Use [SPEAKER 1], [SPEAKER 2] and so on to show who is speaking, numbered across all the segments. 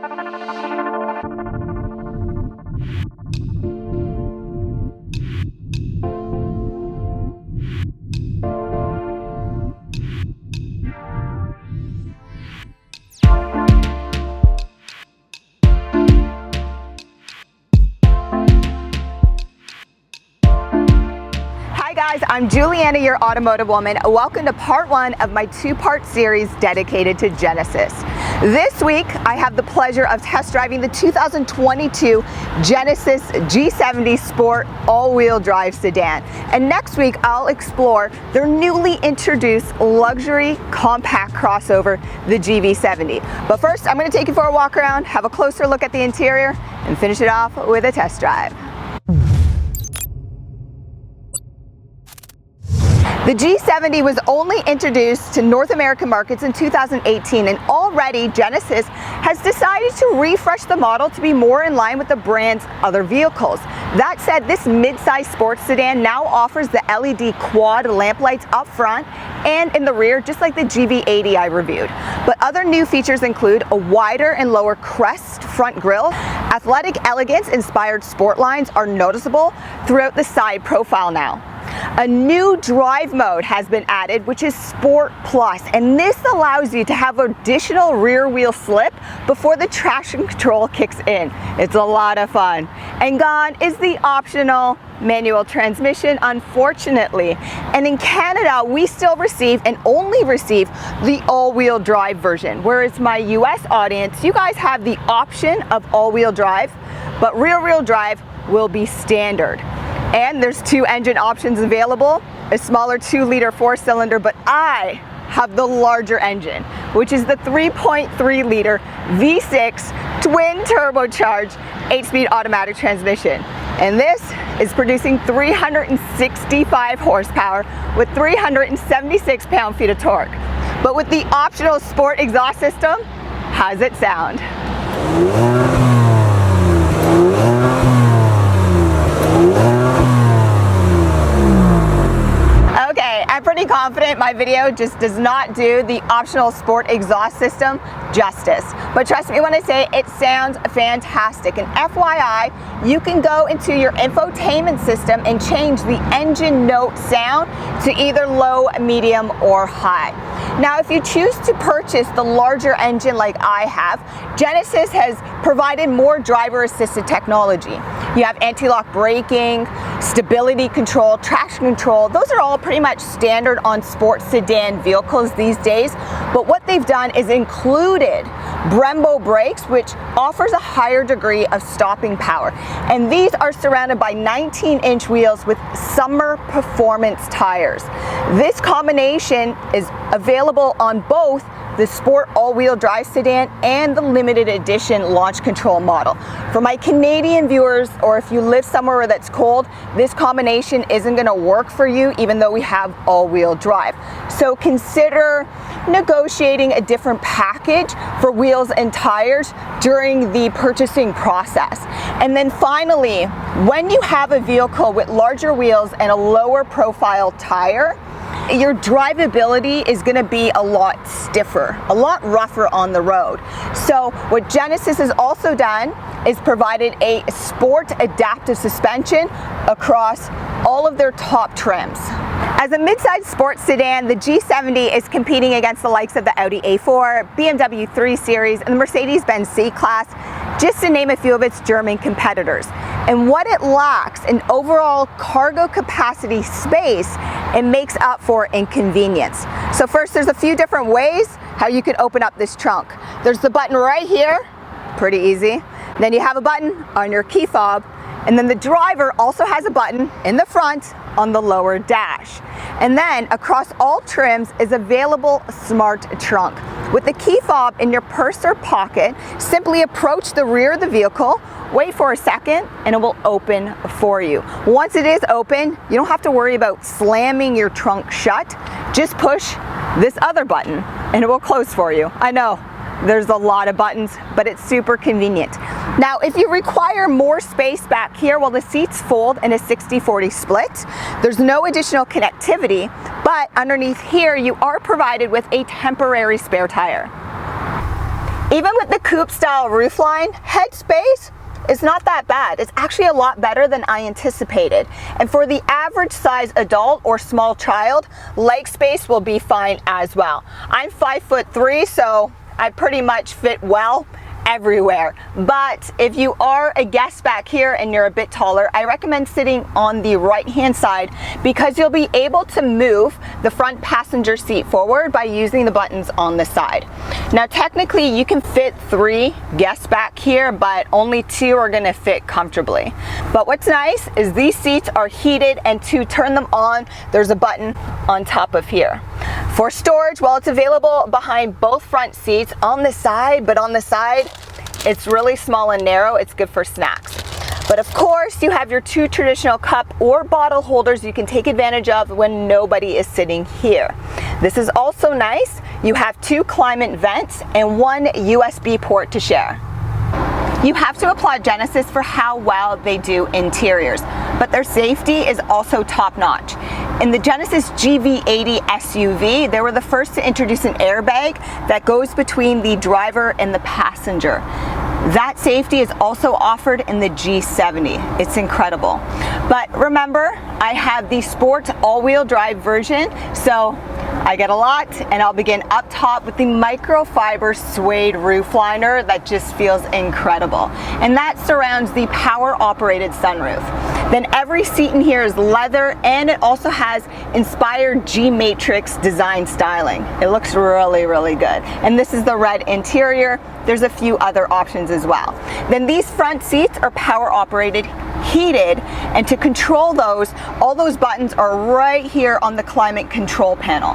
[SPEAKER 1] Hi guys, I'm Juliana, your automotive woman. Welcome to part one of my two-part series dedicated to Genesis. This week, I have the pleasure of test driving the 2022 Genesis G70 Sport all-wheel drive sedan. And next week, I'll explore their newly introduced luxury compact crossover, the GV70. But first, I'm going to take you for a walk around, have a closer look at the interior, and finish it off with a test drive. The G70 was only introduced to North American markets in 2018, and already Genesis has decided to refresh the model to be more in line with the brand's other vehicles. That said, this mid-size sports sedan now offers the LED quad lamp lights up front and in the rear, just like the GV80 I reviewed. But other new features include a wider and lower Crest front grille. Athletic Elegance inspired sport lines are noticeable throughout the side profile now. A new drive mode has been added, which is Sport Plus, and this allows you to have additional rear wheel slip before the traction control kicks in. It's a lot of fun. And gone is the optional manual transmission, unfortunately. And in Canada, we still receive and only receive the all-wheel drive version, whereas my US audience, you guys have the option of all-wheel drive, but rear-wheel drive will be standard. And there's two engine options available, a smaller 2-liter 4-cylinder, but I have the larger engine, which is the 3.3-liter V6 twin turbocharged 8-speed automatic transmission. And this is producing 365 horsepower with 376 pound-feet of torque. But with the optional sport exhaust system, how's it sound? Okay, I'm pretty confident my video just does not do the optional sport exhaust system justice. But trust me when I say it sounds fantastic. And FYI, you can go into your infotainment system and change the engine note sound to either low, medium, or high. Now, if you choose to purchase the larger engine like I have, Genesis has provided more driver-assisted technology. You have anti-lock braking, stability control, traction control. Those are all pretty much standard on sports sedan vehicles these days. But what they've done is included Brembo brakes, which offers a higher degree of stopping power. And these are surrounded by 19-inch wheels with summer performance tires. This combination is available on both the Sport all-wheel drive sedan and the limited edition launch control model. For my Canadian viewers, or if you live somewhere that's cold, this combination isn't going to work for you even though we have all-wheel drive. So consider negotiating a different package for wheels and tires during the purchasing process. And then finally, when you have a vehicle with larger wheels and a lower profile tire, your drivability is going to be a lot stiffer, a lot rougher on the road. So what Genesis has also done is provided a sport adaptive suspension across all of their top trims. As a mid-size sports sedan, the G70 is competing against the likes of the Audi A4, BMW 3 Series, and the Mercedes-Benz C-Class, just to name a few of its German competitors. And what it lacks in overall cargo capacity space, it makes up for inconvenience. So first, there's a few different ways how you can open up this trunk. There's the button right here, pretty easy. Then you have a button on your key fob, and then the driver also has a button in the front on the lower dash. And then across all trims is available smart trunk. With the key fob in your purse or pocket, simply approach the rear of the vehicle, wait for a second, and it will open for you. Once it is open, you don't have to worry about slamming your trunk shut. Just push this other button and it will close for you. I know, there's a lot of buttons, but it's super convenient. Now, if you require more space back here, well, the seats fold in a 60-40 split. There's no additional connectivity, but underneath here, you are provided with a temporary spare tire. Even with the coupe style roofline, head space is not that bad. It's actually a lot better than I anticipated. And for the average size adult or small child, leg space will be fine as well. I'm 5'3", so I pretty much fit well everywhere. But if you are a guest back here and you're a bit taller, I recommend sitting on the right hand side because you'll be able to move the front passenger seat forward by using the buttons on the side. Now technically you can fit 3 guests back here, but only 2 are going to fit comfortably. But what's nice is these seats are heated, and to turn them on there's a button on top of here. For storage, well, it's available behind both front seats on the side, but on the side it's really small and narrow. It's good for snacks. But of course, you have your 2 traditional cup or bottle holders you can take advantage of when nobody is sitting here. This is also nice. You have 2 climate vents and 1 USB port to share. You have to applaud Genesis for how well they do interiors, but their safety is also top-notch. In the Genesis G70 SUV, they were the first to introduce an airbag that goes between the driver and the passenger. That safety is also offered in the G70. It's incredible. But remember, I have the Sport all-wheel drive version, so I get a lot, and I'll begin up top with the microfiber suede roof liner that just feels incredible. And that surrounds the power-operated sunroof. Then every seat in here is leather, and it also has inspired G-Matrix design styling. It looks really, really good. And this is the red interior. There's a few other options as well. Then these front seats are power-operated, heated, and to control those, all those buttons are right here on the climate control panel.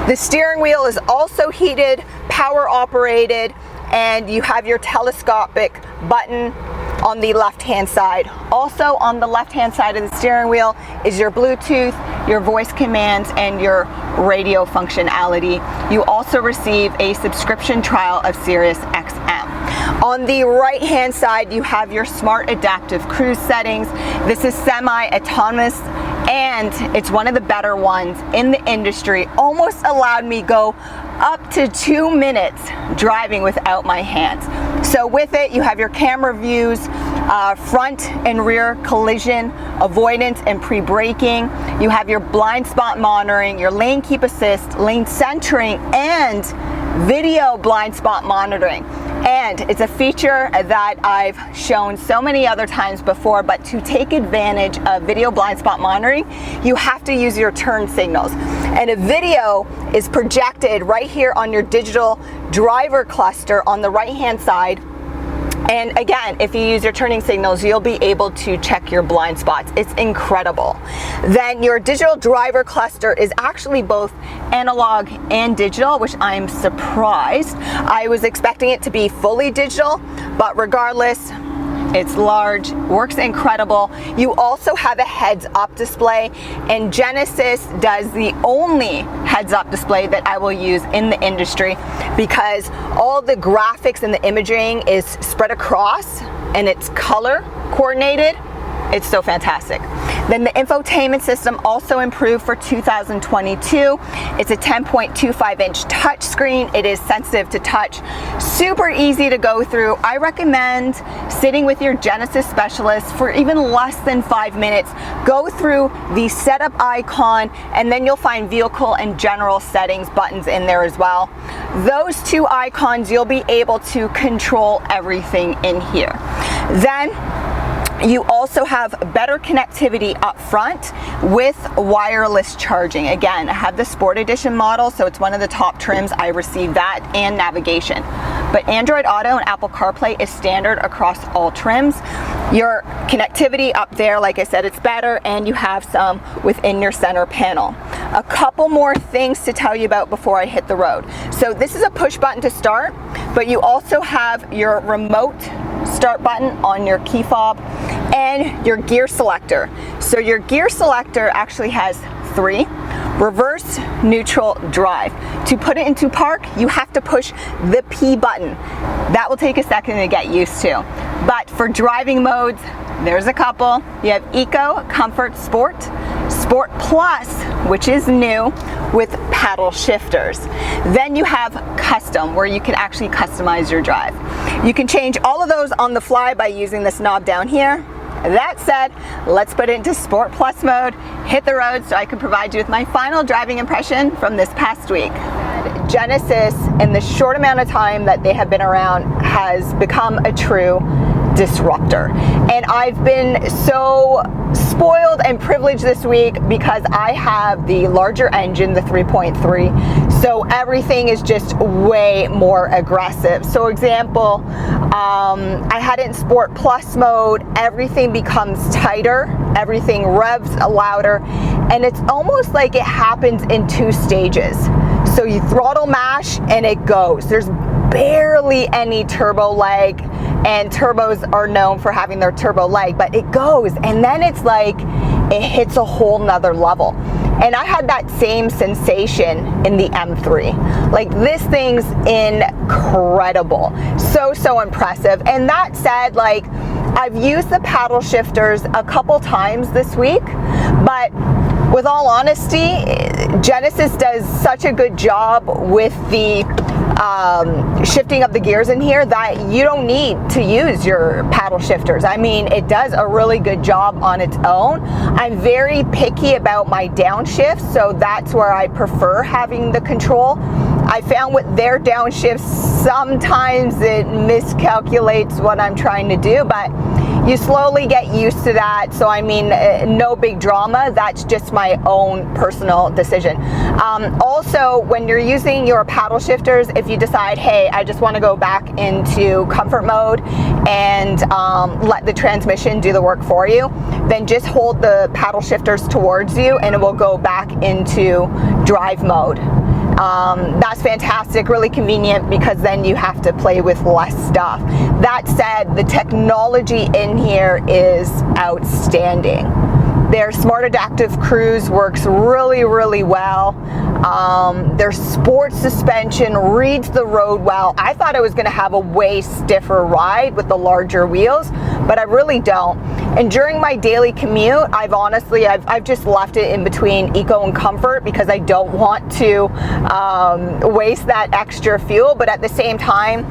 [SPEAKER 1] The steering wheel is also heated, power operated, and you have your telescopic button on the left hand side. Also on the left hand side of the steering wheel is your Bluetooth, your voice commands, and your radio functionality. You also receive a subscription trial of Sirius XM. On the right hand side, you have your smart adaptive cruise settings. This is semi-autonomous, and it's one of the better ones in the industry. Almost allowed me go up to 2 minutes driving without my hands. So with it, you have your camera views, front and rear collision avoidance and pre-braking. You have your blind spot monitoring, your lane keep assist, lane centering, and video blind spot monitoring. And it's a feature that I've shown so many other times before, but to take advantage of video blind spot monitoring, you have to use your turn signals. And a video is projected right here on your digital driver cluster on the right-hand side. And again, if you use your turning signals, you'll be able to check your blind spots. It's incredible. Then your digital driver cluster is actually both analog and digital, which I'm surprised. I was expecting it to be fully digital, but regardless, it's large, works incredible. You also have a heads-up display, and Genesis does the only heads-up display that I will use in the industry because all the graphics and the imaging is spread across and it's color coordinated. It's so fantastic. Then the infotainment system also improved for 2022. It's a 10.25-inch touchscreen. It is sensitive to touch, super easy to go through. I recommend sitting with your Genesis specialist for even less than 5 minutes. Go through the setup icon, and then you'll find vehicle and general settings buttons in there as well. Those 2 icons, you'll be able to control everything in here. Then you also have better connectivity up front with wireless charging. Again, I have the Sport Edition model, so it's one of the top trims. I received that and navigation. But Android Auto and Apple CarPlay is standard across all trims. Your connectivity up there, like I said, it's better, and you have some within your center panel. A couple more things to tell you about before I hit the road. So this is a push button to start, but you also have your remote start button on your key fob and your gear selector. So your gear selector actually has 3: reverse, neutral, drive. To put it into park, you have to push the P button. That will take a second to get used to. But for driving modes, there's a couple. You have Eco, Comfort, Sport, Sport Plus, which is new, with paddle shifters. Then you have custom, where you can actually customize your drive. You can change all of those on the fly by using this knob down here. That said, let's put it into Sport Plus mode, hit the road so I can provide you with my final driving impression from this past week. Genesis, in the short amount of time that they have been around, has become a true disruptor. And I've been so spoiled and privileged this week because I have the larger engine, the 3.3, so everything is just way more aggressive. So example, I had it in Sport Plus mode, everything becomes tighter, everything revs louder, and it's almost like it happens in 2 stages. So you throttle mash and it goes. There's barely any turbo lag, and turbos are known for having their turbo lag, but it goes, and then it's like it hits a whole nother level. And I had that same sensation in the M3. Like, this thing's incredible, so impressive. And that said, like, I've used the paddle shifters a couple times this week, but with all honesty, Genesis does such a good job with the shifting of the gears in here that you don't need to use your paddle shifters. I mean, it does a really good job on its own. I'm very picky about my downshift, so that's where I prefer having the control. I found with their downshifts, sometimes it miscalculates what I'm trying to do, but you slowly get used to that. So I mean, no big drama. That's just my own personal decision. Also, when you're using your paddle shifters, if you decide, hey, I just want to go back into comfort mode and let the transmission do the work for you, then just hold the paddle shifters towards you and it will go back into drive mode. That's fantastic, really convenient, because then you have to play with less stuff. That said, the technology in here is outstanding. Their Smart Adaptive Cruise works really, really well. Their sport suspension reads the road well. I thought I was going to have a way stiffer ride with the larger wheels, but I really don't. And during my daily commute, I've just left it in between eco and comfort because I don't want to waste that extra fuel, but at the same time,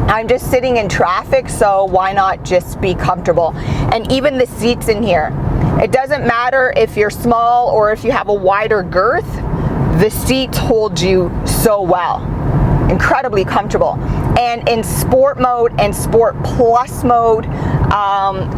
[SPEAKER 1] I'm just sitting in traffic, so why not just be comfortable? And even the seats in here, it doesn't matter if you're small or if you have a wider girth, the seats hold you so well. Incredibly comfortable. And in sport mode and Sport Plus mode,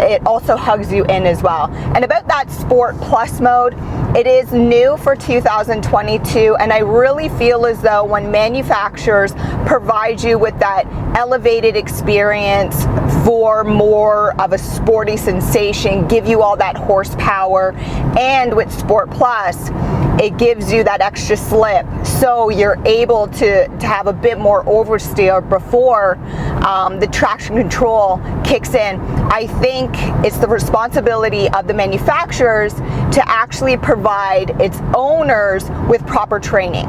[SPEAKER 1] it also hugs you in as well. And about that Sport Plus mode, it is new for 2022, and I really feel as though when manufacturers provide you with that elevated experience for more of a sporty sensation, give you all that horsepower, and with Sport Plus, it gives you that extra slip, so you're able to have a bit more oversteer before the traction control kicks in. I think it's the responsibility of the manufacturers to actually provide its owners with proper training.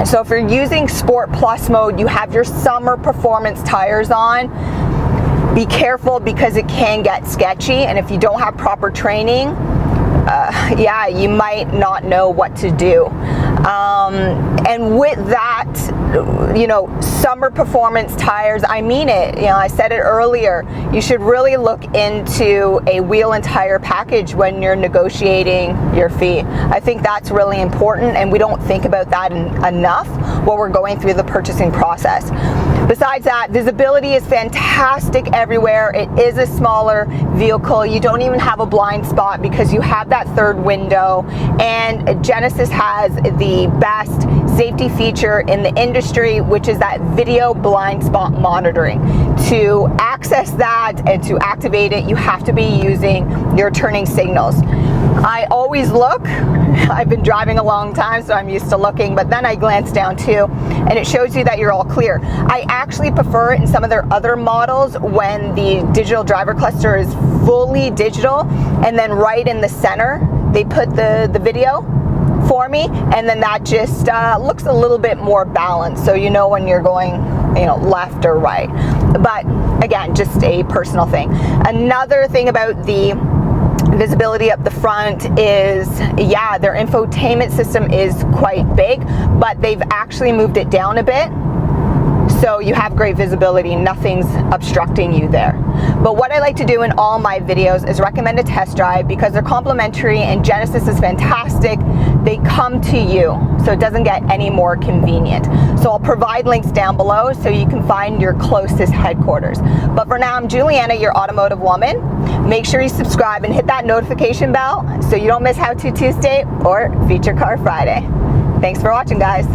[SPEAKER 1] So if you're using Sport Plus mode, you have your summer performance tires on, be careful because it can get sketchy, and if you don't have proper training, yeah, you might not know what to do. And with that, you know, summer performance tires, I mean it. You know, I said it earlier, you should really look into a wheel and tire package when you're negotiating your fee. I think that's really important, and we don't think about that enough while we're going through the purchasing process. Besides that, visibility is fantastic everywhere. It is a smaller vehicle. You don't even have a blind spot because you have that third window, and Genesis has the best safety feature in the industry, which is that video blind spot monitoring. To access that and to activate it, you have to be using your turning signals. I always look. I've been driving a long time, so I'm used to looking, but then I glance down too, and it shows you that you're all clear. I actually prefer it in some of their other models when the digital driver cluster is fully digital, and then right in the center, they put the video for me, and then that just looks a little bit more balanced, so you know when you're going, you know, left or right. But again, just a personal thing. Another thing about the Visibility up the front is, yeah, their infotainment system is quite big, but they've actually moved it down a bit. So you have great visibility, nothing's obstructing you there. But what I like to do in all my videos is recommend a test drive because they're complimentary and Genesis is fantastic. They come to you, so it doesn't get any more convenient. So I'll provide links down below so you can find your closest headquarters. But for now, I'm Juliana, your automotive woman. Make sure you subscribe and hit that notification bell so you don't miss How To Tuesday or Feature Car Friday. Thanks for watching, guys.